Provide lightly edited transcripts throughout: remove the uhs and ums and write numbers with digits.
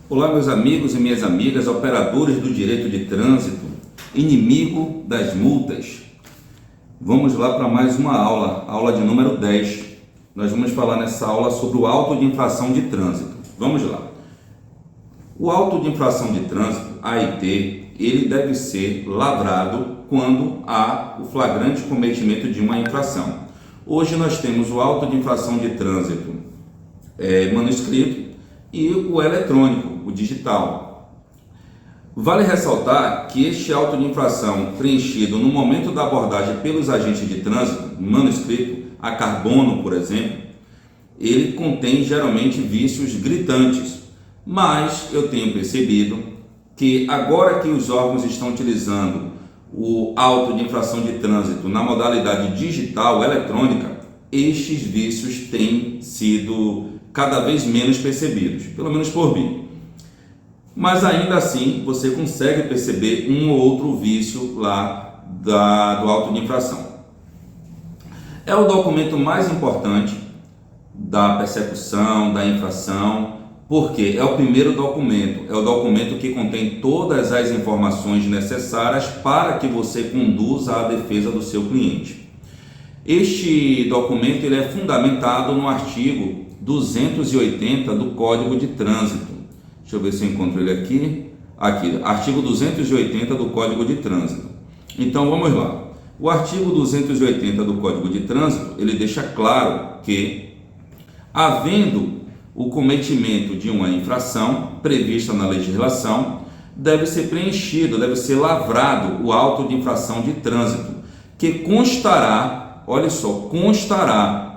Olá, meus amigos e minhas amigas, operadores do direito de trânsito, inimigo das multas. Vamos lá para mais uma aula de número 10. Nós vamos falar nessa aula sobre o auto de infração de trânsito. Vamos lá. O auto de infração de trânsito, AIT, ele deve ser lavrado quando há o flagrante cometimento de uma infração. Hoje nós temos o auto de infração de trânsito manuscrito e o eletrônico, o digital. Vale ressaltar que este auto de infração preenchido no momento da abordagem pelos agentes de trânsito, manuscrito, a carbono, por exemplo, ele contém geralmente vícios gritantes, mas eu tenho percebido que agora que os órgãos estão utilizando o auto de infração de trânsito na modalidade digital, eletrônica, estes vícios têm sido cada vez menos percebidos, pelo menos por mim. Mas ainda assim você consegue perceber um ou outro vício lá do auto de infração. É o documento mais importante da persecução, da infração, porque é o primeiro documento, é o documento que contém todas as informações necessárias para que você conduza a defesa do seu cliente. Este documento ele é fundamentado no artigo 280 do Código de Trânsito. Deixa eu ver se eu encontro ele aqui. Aqui, artigo 280 do Código de Trânsito. Então vamos lá. O artigo 280 do Código de Trânsito, ele deixa claro que, havendo o cometimento de uma infração prevista na legislação, deve ser preenchido, deve ser lavrado o auto de infração de trânsito, que constará, olha só, constará.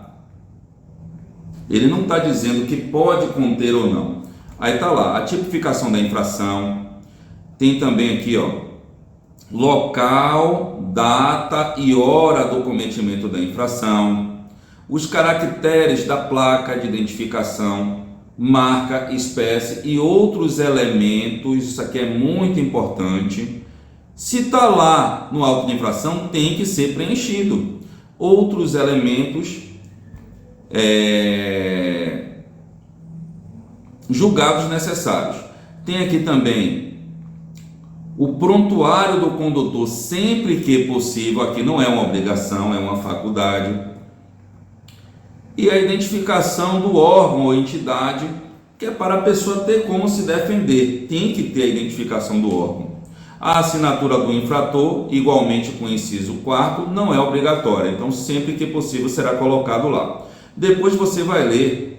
Ele não está dizendo que pode conter ou não. Aí está lá, a tipificação da infração, tem também aqui, ó, local, data e hora do cometimento da infração, os caracteres da placa de identificação, marca, espécie e outros elementos. Isso aqui é muito importante. Se está lá no auto de infração, tem que ser preenchido. Outros elementos julgados necessários. Tem aqui também o prontuário do condutor, sempre que possível. Aqui não é uma obrigação, é uma faculdade. E a identificação do órgão ou entidade, que é para a pessoa ter como se defender. Tem que ter a identificação do órgão. A assinatura do infrator, igualmente com o inciso 4º, não é obrigatória. Então, sempre que possível, será colocado lá. Depois você vai ler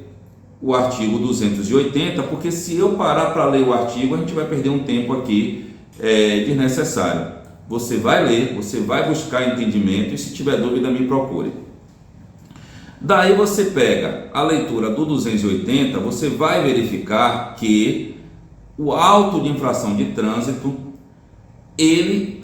o artigo 280, porque se eu parar para ler o artigo, a gente vai perder um tempo aqui desnecessário. Você vai ler, você vai buscar entendimento e se tiver dúvida me procure. Daí você pega a leitura do 280, você vai verificar que o auto de infração de trânsito ele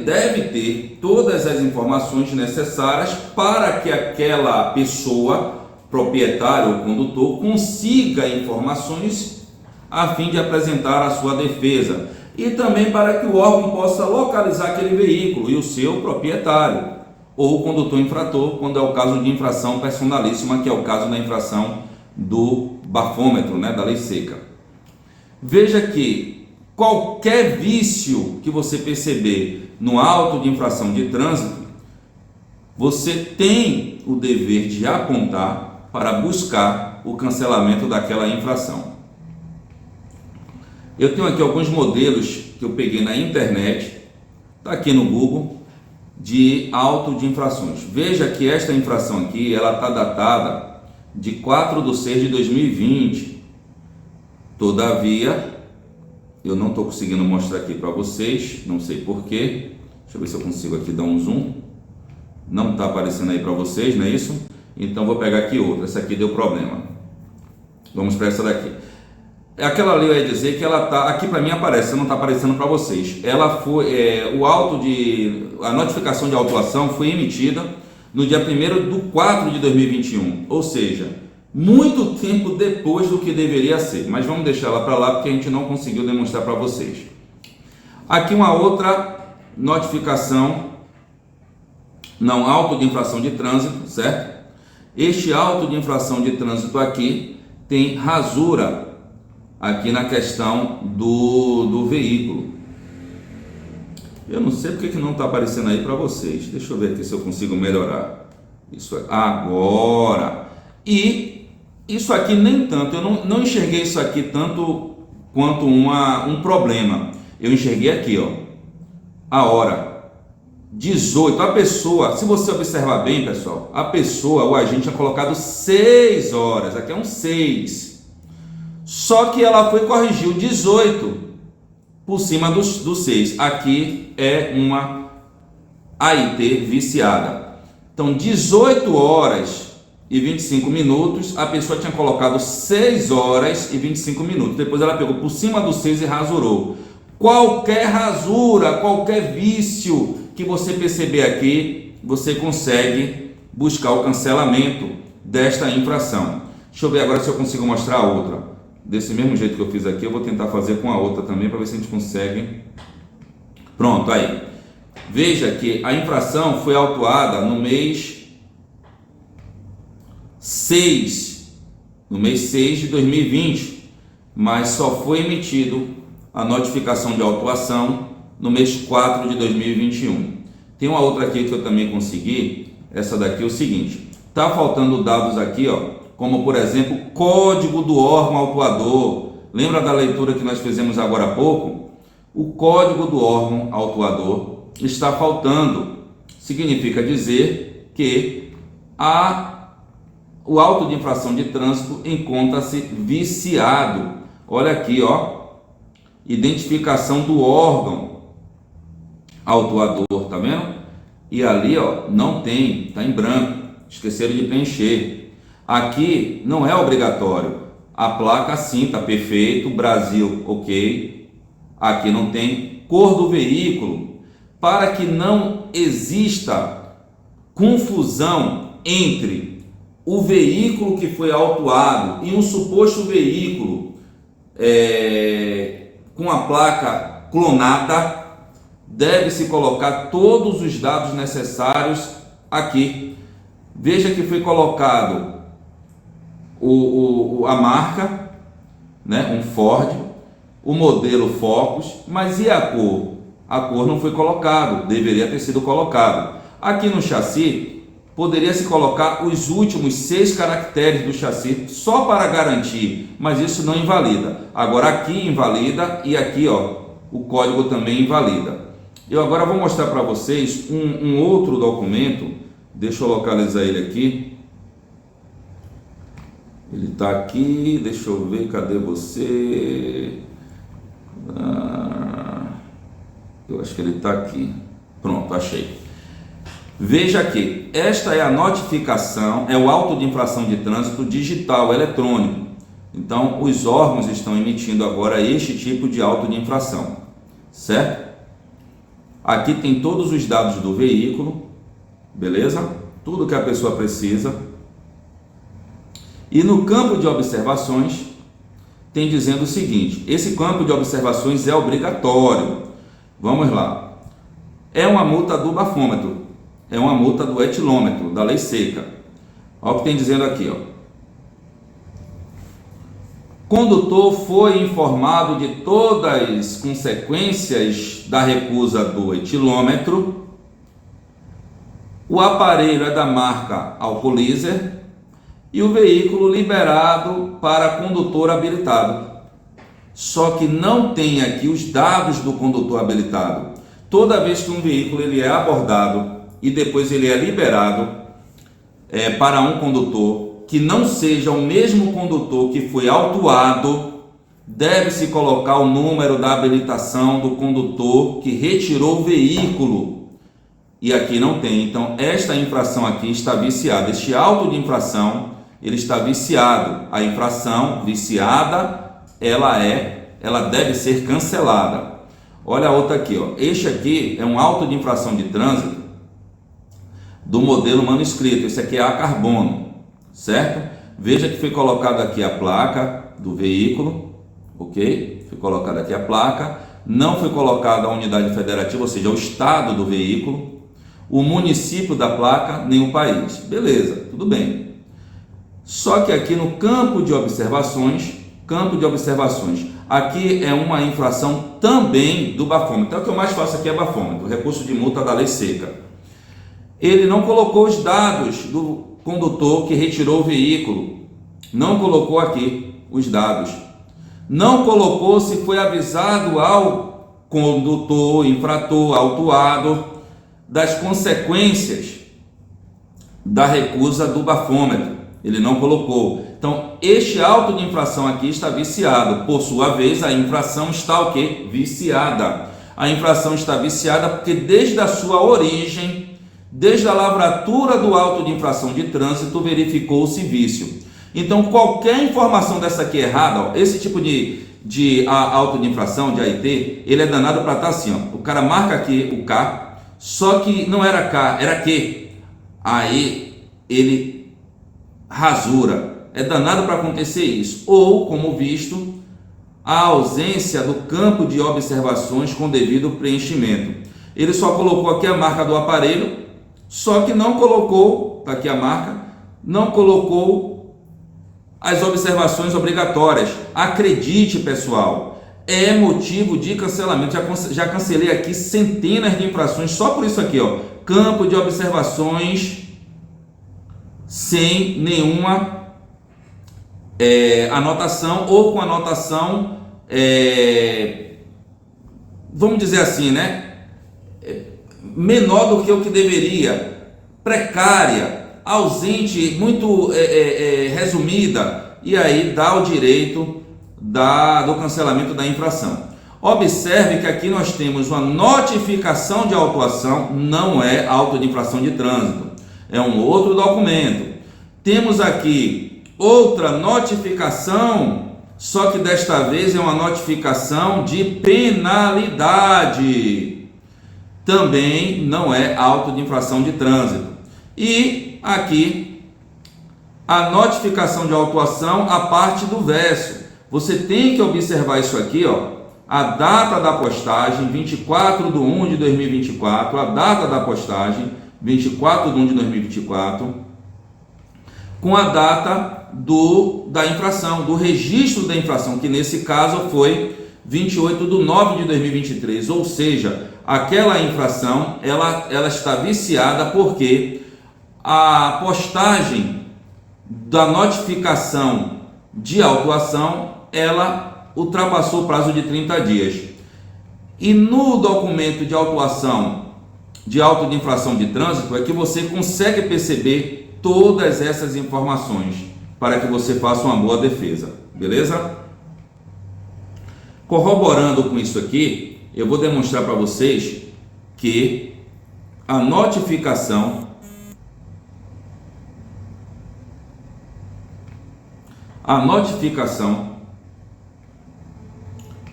deve ter todas as informações necessárias para que aquela pessoa, proprietário ou condutor, consiga informações a fim de apresentar a sua defesa e também para que o órgão possa localizar aquele veículo e o seu proprietário ou o condutor infrator, quando é o caso de infração personalíssima, que é o caso da infração do bafômetro, da lei seca. Veja que qualquer vício que você perceber no auto de infração de trânsito, você tem o dever de apontar para buscar o cancelamento daquela infração. Eu tenho aqui alguns modelos que eu peguei na internet, está aqui no Google, de auto de infrações. Veja que esta infração aqui, ela está datada de 4/6/2020. Todavia, eu não estou conseguindo mostrar aqui para vocês, não sei porquê. Deixa eu ver se eu consigo aqui dar um zoom. Não está aparecendo aí para vocês, não é isso? Então vou pegar aqui outra. Essa aqui deu problema. Vamos para essa daqui. Aquela ali eu ia dizer que ela está aqui para mim aparece, não está aparecendo para vocês. Ela foi a notificação de autuação foi emitida no dia 1º/4/2021, ou seja, muito tempo depois do que deveria ser. Mas vamos deixar ela para lá porque a gente não conseguiu demonstrar para vocês. Aqui uma outra notificação, não, auto de infração de trânsito, certo? Este auto de infração de trânsito aqui tem rasura aqui na questão do veículo. Eu não sei porque que não está aparecendo aí para vocês. Deixa eu ver aqui se eu consigo melhorar. Isso agora. E isso aqui nem tanto. Eu não enxerguei isso aqui tanto quanto um problema. Eu enxerguei aqui, ó, a hora 18. A pessoa, se você observar bem, pessoal, a pessoa, o agente tinha colocado 6 horas. Aqui é um 6. Só que ela foi corrigir o 18 por cima do 6. Aqui é uma AIT viciada. Então, 18 horas e 25 minutos, a pessoa tinha colocado 6 horas e 25 minutos. Depois ela pegou por cima do 6 e rasurou. Qualquer rasura, qualquer vício que você perceber aqui, você consegue buscar o cancelamento desta infração. Deixa eu ver agora se eu consigo mostrar a outra. Desse mesmo jeito que eu fiz aqui, eu vou tentar fazer com a outra também, para ver se a gente consegue. Pronto, aí. Veja que a infração foi autuada no mês 6, de 2020, mas só foi emitido a notificação de autuação no mês 4 de 2021. Tem uma outra aqui que eu também consegui. Essa daqui é o seguinte: tá faltando dados aqui, ó, como por exemplo, código do órgão autuador. Lembra da leitura que nós fizemos agora há pouco? O código do órgão autuador está faltando. Significa dizer que o auto de infração de trânsito encontra-se viciado. Olha aqui, ó, identificação do órgão autuador, tá vendo? E ali, ó, não tem, tá em branco, esqueceram de preencher. Aqui não é obrigatório. A placa sim, tá perfeito, Brasil, ok. Aqui não tem. Cor do veículo, para que não exista confusão entre o veículo que foi autuado e um suposto veículo com a placa clonada, deve-se colocar todos os dados necessários aqui. Veja que foi colocado a marca, né, um Ford, o modelo Focus, mas e a cor? A cor não foi colocado, deveria ter sido colocado. Aqui no chassi, poderia se colocar os últimos 6 caracteres do chassi, só para garantir, mas isso não invalida. Agora aqui invalida e aqui, ó, o código também invalida. Eu agora vou mostrar para vocês um outro documento. Deixa eu localizar ele aqui. Ele está aqui, deixa eu ver, cadê você? Eu acho que ele está aqui. Pronto, achei. Veja aqui, esta é a notificação, é o auto de infração de trânsito digital, eletrônico. Então, os órgãos estão emitindo agora este tipo de auto de infração, certo? Aqui tem todos os dados do veículo, beleza? Tudo que a pessoa precisa. E no campo de observações, tem dizendo o seguinte: esse campo de observações é obrigatório. Vamos lá. É uma multa do bafômetro, é uma multa do etilômetro, da lei seca. Olha o que tem dizendo aqui, ó. Condutor foi informado de todas as consequências da recusa do etilômetro. O aparelho é da marca Alcoolizer e o veículo liberado para condutor habilitado. Só que não tem aqui os dados do condutor habilitado. Toda vez que um veículo ele é abordado e depois ele é liberado para um condutor que não seja o mesmo condutor que foi autuado, deve-se colocar o número da habilitação do condutor que retirou o veículo. E aqui não tem. Então esta infração aqui está viciada. Este auto de infração, ele está viciado. A infração viciada, ela deve ser cancelada. Olha a outra aqui, ó. Este aqui é um auto de infração de trânsito do modelo manuscrito. Esse aqui é a carbono, certo? Veja que foi colocado aqui a placa do veículo, ok? Foi colocada aqui a placa, não foi colocada a unidade federativa, ou seja, o estado do veículo, o município da placa, nem o país. Beleza, tudo bem. Só que aqui no campo de observações campo de observações. Aqui é uma infração também do bafômetro. Então, o que eu mais faço aqui é bafômetro, recurso de multa da lei seca. Ele não colocou os dados do condutor que retirou o veículo, não colocou aqui os dados, não colocou se foi avisado ao condutor, infrator, autuado, das consequências da recusa do bafômetro. Ele não colocou. Então, este auto de infração aqui está viciado. Por sua vez, a infração está o quê? Viciada. A infração está viciada porque desde a sua origem, desde a lavratura do auto de infração de trânsito, verificou-se vício. Então, qualquer informação dessa aqui errada, ó, esse tipo de auto de infração, de AIT, ele é danado para estar assim, ó. O cara marca aqui o K, só que não era K, era Q. Aí, ele rasura. É danado para acontecer isso. Ou, como visto, a ausência do campo de observações com devido preenchimento. Ele só colocou aqui a marca do aparelho, só que não colocou, está aqui a marca, não colocou as observações obrigatórias. Acredite, pessoal, é motivo de cancelamento. Já cancelei aqui centenas de infrações só por isso aqui, ó. Campo de observações sem nenhuma anotação ou com anotação, vamos dizer assim, né? Menor do que o que deveria, precária, ausente, muito resumida, e aí dá o direito do cancelamento da infração. Observe que aqui nós temos uma notificação de autuação, não é auto de infração de trânsito, é um outro documento. Temos aqui outra notificação, só que desta vez é uma notificação de penalidade. Também não é auto de infração de trânsito. E aqui a notificação de autuação, a parte do verso. Você tem que observar isso aqui, ó. A data da postagem, 24/1 de 2024, a data da postagem, 24/1 de 2024, com a data da infração, do registro da infração, que nesse caso foi 28/9 de 2023, ou seja, aquela infração ela está viciada porque a postagem da notificação de autuação ela ultrapassou o prazo de 30 dias. E no documento de autuação de auto de infração de trânsito é que você consegue perceber todas essas informações para que você faça uma boa defesa, beleza? Corroborando com isso aqui, eu vou demonstrar para vocês que a notificação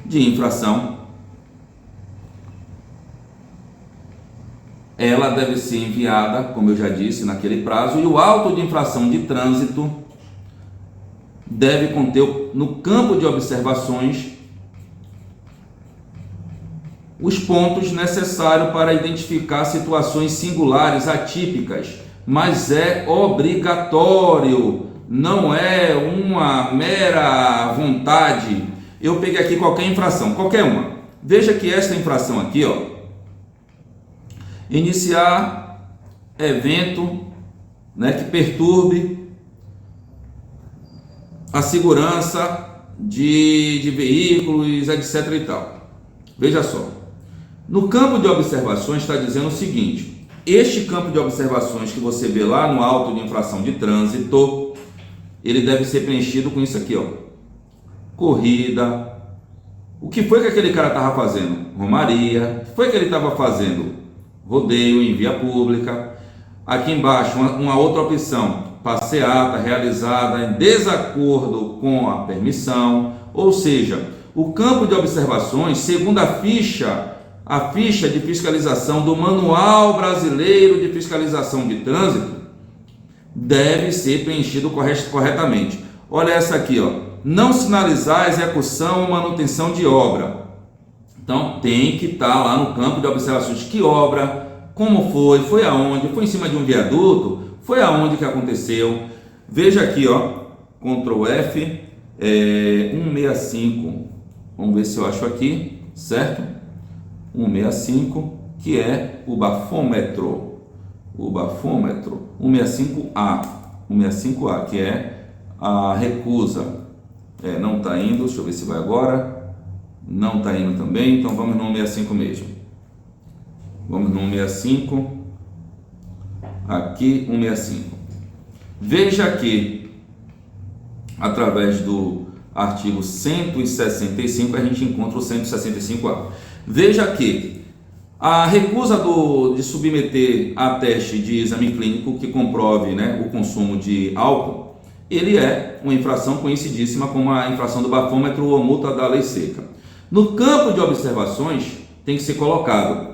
de infração ela deve ser enviada, como eu já disse, naquele prazo, e o auto de infração de trânsito deve conter no campo de observações os pontos necessários para identificar situações singulares, atípicas, mas é obrigatório, não é uma mera vontade. Eu peguei aqui qualquer infração, qualquer uma. Veja que esta infração aqui, ó, iniciar evento, né, que perturbe a segurança de veículos, etc. e tal. Veja só. No campo de observações está dizendo o seguinte: este campo de observações que você vê lá no auto de infração de trânsito, ele deve ser preenchido com isso aqui, ó. Corrida. O que foi que aquele cara estava fazendo? Romaria. O que foi que ele estava fazendo? Rodeio em via pública. Aqui embaixo, uma outra opção: passeata realizada em desacordo com a permissão. Ou seja, o campo de observações, segundo a ficha de fiscalização do Manual Brasileiro de Fiscalização de Trânsito, deve ser preenchido corretamente. Olha essa aqui, ó. Não sinalizar a execução ou manutenção de obra. Então tem que estar lá no campo de observações. Que obra? Como foi aonde? Foi em cima de um viaduto? Foi aonde que aconteceu? Veja aqui, ó, Ctrl F, 165, vamos ver se eu acho aqui, certo? 165, que é o bafômetro. O bafômetro, 165A, que é a recusa. Não está indo, deixa eu ver se vai agora. Não está indo também, então vamos no 165 mesmo. Vamos no 165. Aqui, 165. Veja que, através do artigo 165, a gente encontra o 165A. Veja que a recusa de submeter a teste de exame clínico que comprove, né, o consumo de álcool, ele é uma infração conhecidíssima como a infração do bafômetro ou multa da lei seca. No campo de observações, tem que ser colocado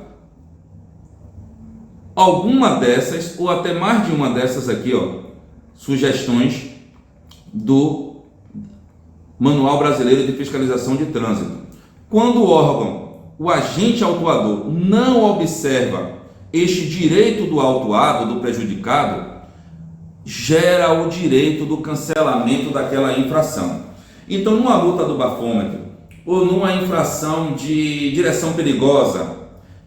alguma dessas, ou até mais de uma dessas aqui, sugestões do Manual Brasileiro de Fiscalização de Trânsito. Quando o órgão, o agente autuador, não observa este direito do autuado, do prejudicado, gera o direito do cancelamento daquela infração. Então, numa multa do bafômetro ou numa infração de direção perigosa,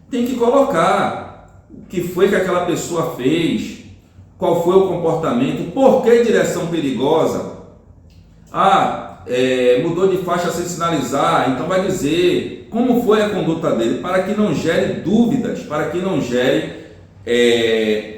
tem que colocar o que foi que aquela pessoa fez, qual foi o comportamento, por que direção perigosa. Mudou de faixa sem sinalizar, então vai dizer como foi a conduta dele, para que não gere dúvidas, para que não gere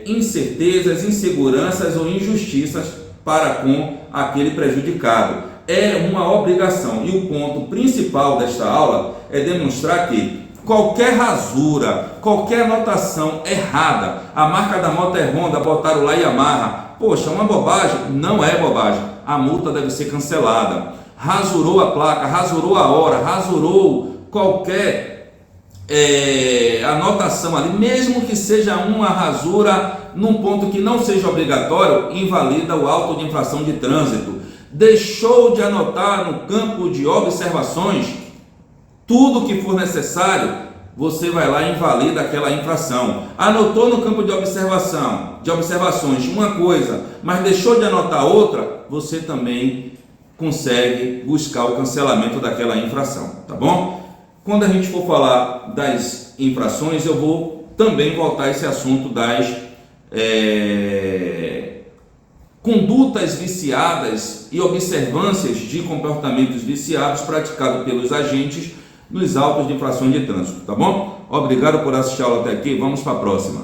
incertezas, inseguranças ou injustiças para com aquele prejudicado. É uma obrigação, e o ponto principal desta aula é demonstrar que qualquer rasura, qualquer anotação errada, a marca da moto é Honda, botaram lá Yamaha, poxa, uma bobagem? Não é bobagem, a multa deve ser cancelada. Rasurou a placa, rasurou a hora, rasurou qualquer anotação ali, mesmo que seja uma rasura num ponto que não seja obrigatório, invalida o auto de infração de trânsito. Deixou de anotar no campo de observações tudo que for necessário, você vai lá e invalida aquela infração. Anotou no campo de observações uma coisa, mas deixou de anotar outra, você também consegue buscar o cancelamento daquela infração, tá bom? Quando a gente for falar das infrações, eu vou também voltar a esse assunto das condutas viciadas e observâncias de comportamentos viciados praticados pelos agentes nos autos de infrações de trânsito, tá bom? Obrigado por assistir a aula até aqui, vamos para a próxima.